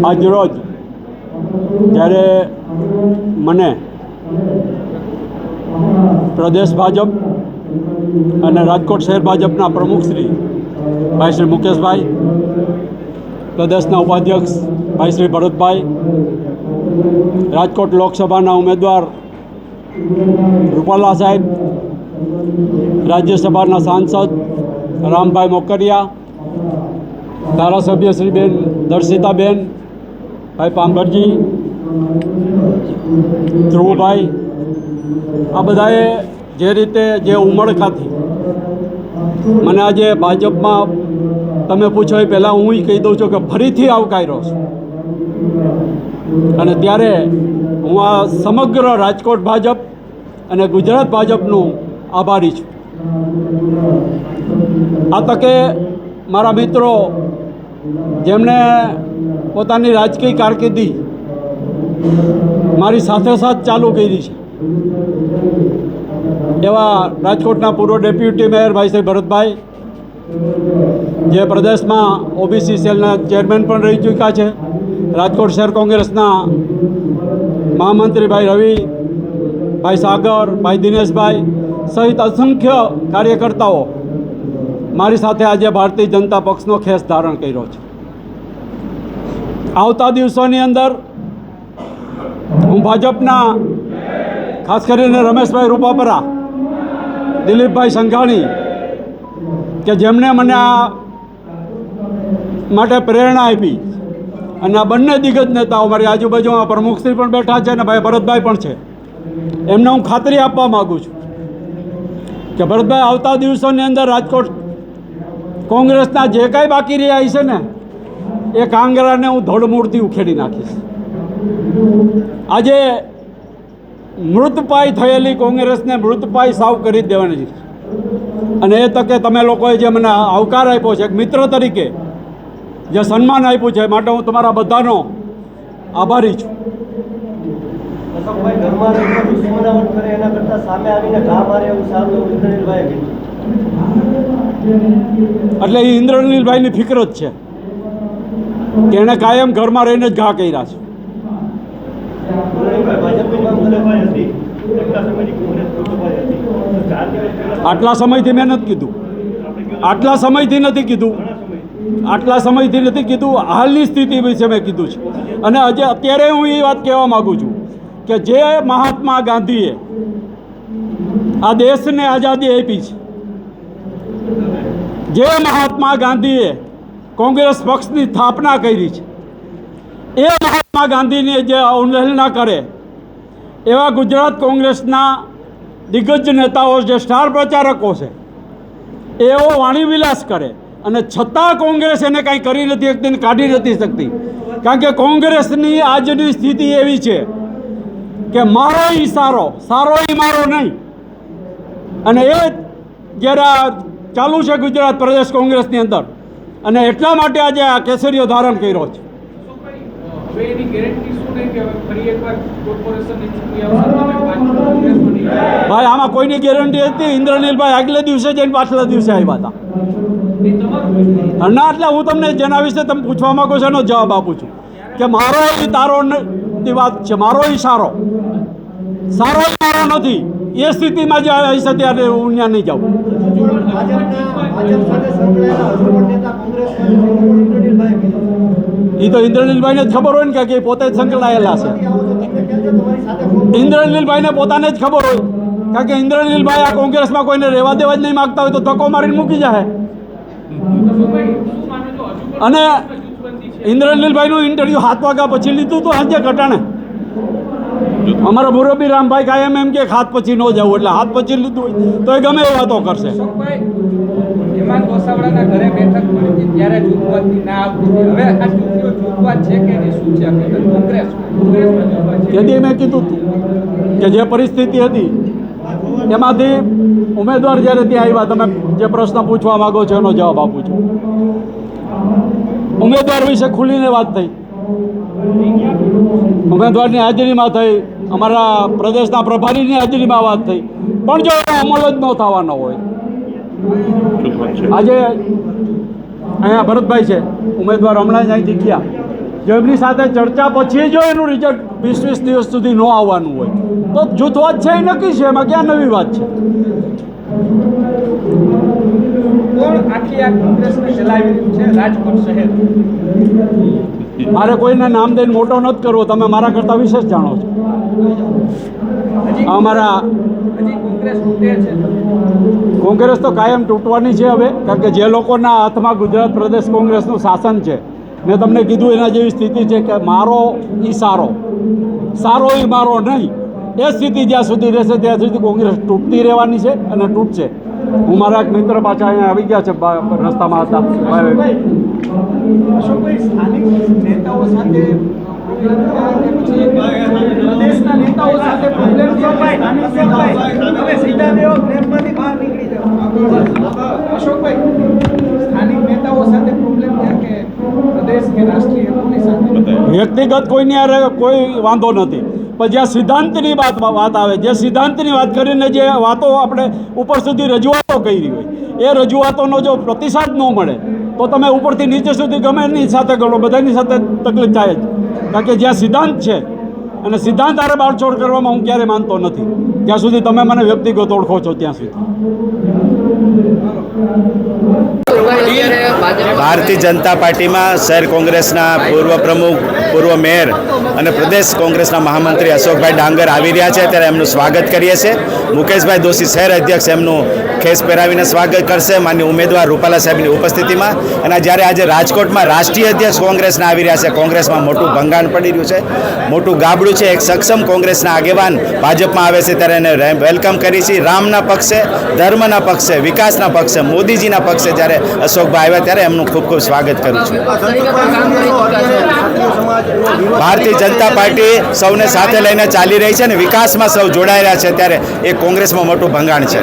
આજરોજ જ્યારે મને પ્રદેશ ભાજપ અને રાજકોટ શહેર ભાજપના પ્રમુખ શ્રી ભાઈ શ્રી મુકેશભાઈ, પ્રદેશના ઉપાધ્યક્ષ ભાઈ શ્રી ભરતભાઈ, રાજકોટ લોકસભાના ઉમેદવાર રૂપાલા સાહેબ, રાજ્યસભાના સાંસદ રામભાઈ મોકરિયા, ધારાસભ્ય શ્રી બેન દર્શિતાબેન, ભાઈ પાંભરજી, ધ્રુવભાઈ, આ બધાએ જે રીતે જે ઉમળકાથી મને આજે ભાજપમાં તમે પૂછો એ પહેલાં હું કહી દઉં છું કે ફરીથી આવકાર્યો છું. અને ત્યારે હું આ સમગ્ર રાજકોટ ભાજપ અને ગુજરાત ભાજપનું આભારી છું. આ તકે મારા મિત્રો જેમણે પોતાની રાજકીય કારકિર્દી મારી સાથે ચાલુ કરી છે એવા રાજકોટના પૂર્વ ડેપ્યુટી મેયર ભાઈ શ્રી ભરતભાઈ, જે પ્રદેશમાં ઓબીસી સેલના ચેરમેન પણ રહી ચૂક્યા છે, રાજકોટ શહેર કોંગ્રેસના મહામંત્રી ભાઈ રવિ, ભાઈ સાગર, ભાઈ દિનેશભાઈ સહિત અસંખ્ય કાર્યકર્તાઓ મારી સાથે આજે ભારતીય જનતા પક્ષનો ખેસ ધારણ કર્યો છે. આવતા દિવસોની અંદર હું ભાજપના ખાસ કરીને રમેશભાઈ રૂપાપરા, દિલીપભાઈ સંઘાણી કે જેમણે મને આ માટે પ્રેરણા આપી, અને આ બંને દિગ્ગજ નેતાઓ મારી આજુબાજુમાં પ્રમુખશ્રી પણ બેઠા છે અને ભાઈ ભરતભાઈ પણ છે, એમને હું ખાતરી આપવા માગું છું કે ભરતભાઈ આવતા દિવસોની અંદર રાજકોટ કોંગ્રેસના જે કાંઈ બાકી રહ્યા છે ને એ કાંગરાને હું ધોળમૂળથી ઉખેડી નાખીશ. આજે મૃતપાય થયેલી કોંગ્રેસને મૃતપાય સાવ કરી દેવાની છે. અને એ તકે તમે લોકોએ જે મને આવકાર આપ્યો છે, એક મિત્ર તરીકે જે સન્માન આપ્યું છે, માટે હું તમારા બધાનો આભારી છું. એટલે એ ઇન્દ્રનીલભાઈની ફિકર જ છે કે એણે કાયમ ઘરમાં રહીને જ ઘા કર્યા છે. આટલા સમયથી મેં નથી કીધું, આટલા સમયથી નથી કીધું, હાલની સ્થિતિ વિશે મેં કીધું છે. અને અત્યારે હું એ વાત કહેવા માગું છું કે જે મહાત્મા ગાંધીએ આ દેશને આઝાદી આપી છે, જે મહાત્મા ગાંધીએ કોંગ્રેસ પક્ષની સ્થાપના કરી છે, એ મહાત્મા ગાંધીની જે અવહેલના કરે એવા ગુજરાત કોંગ્રેસના દિગ્ગજ નેતાઓ, જે સ્ટાર પ્રચારકો છે, એવો વાણીવિલાસ કરે અને છતાં કોંગ્રેસ એને કાંઈ કરી નથી શકતી, કાઢી નથી શકતી. કારણ કે કોંગ્રેસની આજની સ્થિતિ એવી છે કે મારો ઈ સારો, સારો ઈ મારો નહીં. અને એ જ્યારે ચાલુ છે ગુજરાત પ્રદેશ કોંગ્રેસની અંદર, અને એટલા માટે આજે આ કેસરીઓ ધારણ કર્યો છે. ભાઈ આમાં કોઈની ગેરંટી હતી? ઇન્દ્રનીલભાઈ આગલે દિવસે જઈને પાછલા દિવસે આવ્યા હતા. ના, એટલે હું તમને જેના વિશે તમે પૂછવા માંગો છો એનો જવાબ આપું છું કે મારો એ તારો વાત છે, મારો એ સારો, સારો એ મારો નથી. એ સ્થિતિમાં જે હશે ત્યારે હું ત્યાં નહીં જાઉં. એ તો ઇન્દ્રનીલભાઈને જ ખબર હોય ને કે પોતે જ સંકળાયેલા છે. ઇન્દ્રનીલભાઈને પોતાને જ ખબર હોય, કારણ કે ઇન્દ્રનીલભાઈ આ કોંગ્રેસમાં કોઈને રહેવા દેવા જ નહીં માગતા હોય તો ધક્કો મારીને મૂકી જાય. અને ઇન્દ્રનીલભાઈનું ઇન્ટરવ્યૂ 7 વાગ્યા પછી લીધું તો સાંજે ઘટાણે. અમારા મુરબ્બી રામભાઈ કાયમ એમ કે 7 પછી ન જવું, એટલે 7 પછી લીધું હોય તો એ ગમે એ વાતો કરશે. તેથી મેં કીધું કે જે પરિસ્થિતિ હતી એમાંથી ઉમેદવાર જ્યારે ત્યાં આવ્યા, તમે જે પ્રશ્ન પૂછવા માગો છો એનો જવાબ આપું છું. ઉમેદવાર વિશે ખુલીને વાત થઈ, ઉમેદવારની હાજરીમાં થઈ, અમારા પ્રદેશના પ્રભારીની હાજરીમાં વાત થઈ. પણ જો એનો અમલ જ ન થવાનો હોય, આજે અહીંયા ભરતભાઈ છે ઉમેદવાર, હમણાં જ અહીંથી ગયા, જો એમની સાથે ચર્ચા પછી જો એનું રિઝલ્ટ 20 દિવસ સુધી ન આવવાનું હોય તો જૂથવાદ છે એ નક્કી છે, એમાં ક્યાં નવી વાત છે? કોણ આખી આ કોંગ્રેસને ચલાવી રહ્યું છે રાજકોટ શહેર? મારે કોઈને નામ દઈને મોટો નથી કરવો, તમે મારા કરતાં વિશેષ જાણો છો. હજી અમારા કોંગ્રેસ તૂટે છે. કોંગ્રેસ તો કાયમ તૂટવાની છે હવે, કારણ કે જે લોકોના હાથમાં ગુજરાત પ્રદેશ કોંગ્રેસનું શાસન છે, મેં તમને કીધું એના જેવી સ્થિતિ છે કે મારો ઈ સારો, સારો ઈ મારો નહીં, એ સ્થિતિ જ્યાં સુધી રહેશે ત્યાં સુધી કોંગ્રેસ તૂટતી રહેવાની છે અને તૂટશે. હું મારા એક મિત્ર પાછા અહીંયા આવી ગયા છે, રસ્તામાં હતા. અશોકભાઈ, સ્થાનિક નેતાઓ સાથે પ્રદેશના નેતાઓ સાથે પ્રોબ્લેમ છે. તમે સીધા દેવો પ્રેમમાંથી બહાર નીકળી જાઓ. અશોકભાઈ, સ્થાનિક નેતાઓ સાથે પ્રોબ્લેમ છે કે પ્રદેશ કે રાષ્ટ્રીય કોની સાથે? વ્યક્તિગત કોઈની હારે કોઈ વાંધો નથી, પણ જ્યાં સિદ્ધાંતની વાત આવે, જે સિદ્ધાંતની વાત કરીને જે વાતો આપણે ઉપર સુધી રજૂઆતો કરી હોય, એ રજૂઆતોનો જો પ્રતિસાદ ન મળે તો તમે ઉપરથી નીચે સુધી ગમે એની સાથે કરો, બધાની સાથે તકલીફ થાય જ. કારણ કે જ્યાં સિદ્ધાંત છે અને સિદ્ધાંત હારે બાળછોડ કરવામાં હું ક્યારે માનતો નથી, જ્યાં સુધી તમે મને વ્યક્તિગત ઓળખો છો ત્યાં સુધી. ભારતીય જનતા પાર્ટીમાં શહેર કોંગ્રેસના પૂર્વ પ્રમુખ, પૂર્વ મેયર અને પ્રદેશ કોંગ્રેસના મહામંત્રી અશોકભાઈ ડાંગર આવી રહ્યા છે, ત્યારે એમનું સ્વાગત કરીએ છીએ. મુકેશભાઈ દોશી શહેર અધ્યક્ષ એમનું ખેસ પહેરાવીને સ્વાગત કરશે માન્ય ઉમેદવાર રૂપાલા સાહેબની ઉપસ્થિતિમાં. અને જ્યારે આજે રાજકોટમાં રાષ્ટ્રીય અધ્યક્ષ કોંગ્રેસના આવી રહ્યા છે, કોંગ્રેસમાં મોટું ભંગાણ પડી રહ્યું છે, મોટું ગાબડું છે. એક સક્ષમ કોંગ્રેસના આગેવાન ભાજપમાં આવે છે ત્યારે એને વેલકમ કરી છે. રામના પક્ષે, ધર્મના પક્ષે, વિકાસના પક્ષે, મોદીજીના પક્ષે જ્યારે અશોકભાઈ આવ્યા ત્યારે એમનું ખૂબ ખૂબ સ્વાગત કરું છું. ભારતીય જનતા પાર્ટી સૌને સાથે લઈને ચાલી રહી છે અને વિકાસમાં સૌ જોડાઈ રહ્યા છે, ત્યારે એ કોંગ્રેસમાં મોટું ભંગાણ છે.